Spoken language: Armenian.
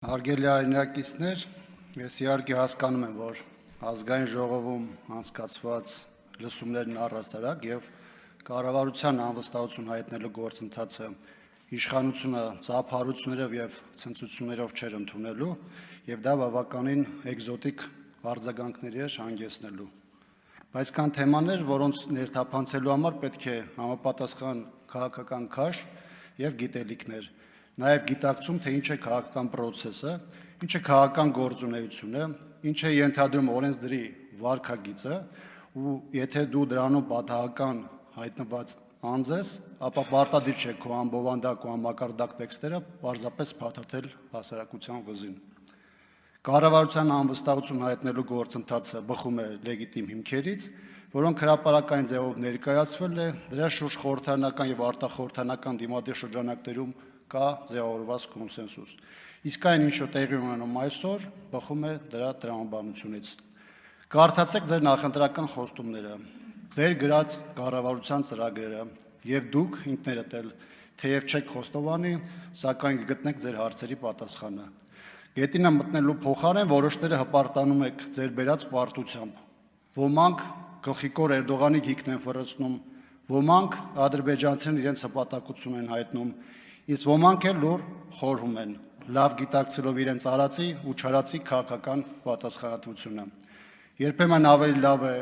Հարգելի հայրենակիցներ, ես իհարկե հասկանում եմ, որ ազգային ժողովում անցկացված լսումներն առհասարակ եւ կառավարության անվստահություն հայտնելու գործընթացը իշխանությունը ծափարություններով եւ ցնծություններով չէր ընդունելու եւ դա բավականին էկզոտիկ արձագանքների էր հանգեցնելու։ Բայց կան թեմաներ, որոնց ներթափանցելու համար պետք է համապատասխան քաղաքական քաշ եւ գիտելիքներ, նաեւ գիտակցում, թե ինչ է քաղաքական process-ը, ինչ է քաղաքական գործունեությունը, ինչ է ենթադրում օրենսդրի վարքագիծը, ու եթե դու դրանում պատահական հայտնված անձ ես, ապա պարտադիր չէ քո անբովանդակ ու անմակարդակ տեքստերը պարզապես փաթաթել հասարակության վզին։ Կառավարության անվստահություն հայտնելու գործընթացը բխում է լեգիտիմ հիմքերից, որոնք հրապարակային ձևով ներկայացվել է, դրա շուրջ խորհրդարանական եւ արտախորհրդարանական դիմադիր շրջանակներում կա ձևավորված կոնսենսուս։ Իսկ այն, ինչ որ տեղի ունենում այսօր, բխում է դրա տրամաբանությունից։ Կարդացեք ձեր նախընտրական խոստումները, ձեր գրած կառավարության ծրագրերը եւ դուք ինքներդ էլ թեև չեք խոստովանի, սակայն կգտնեք ձեր հարցերի պատասխանը։ Գետինը մտնելու փոխարեն որոշները հպարտանում եք ձեր բերած պարտությամբ։ Ոմանք գլխիկոր Էրդողանի գիքն են ֆռցնում, ոմանք ադրբեջանցիներն իրենց հպատակություն են հայտնում, իսկ ոմանք էլ լուր խորհում են, լավ գիտակցելով իրենց արածի ու չարածի քաղաքական պատասխանատվությունը։ Երբեմն ավելի լավ է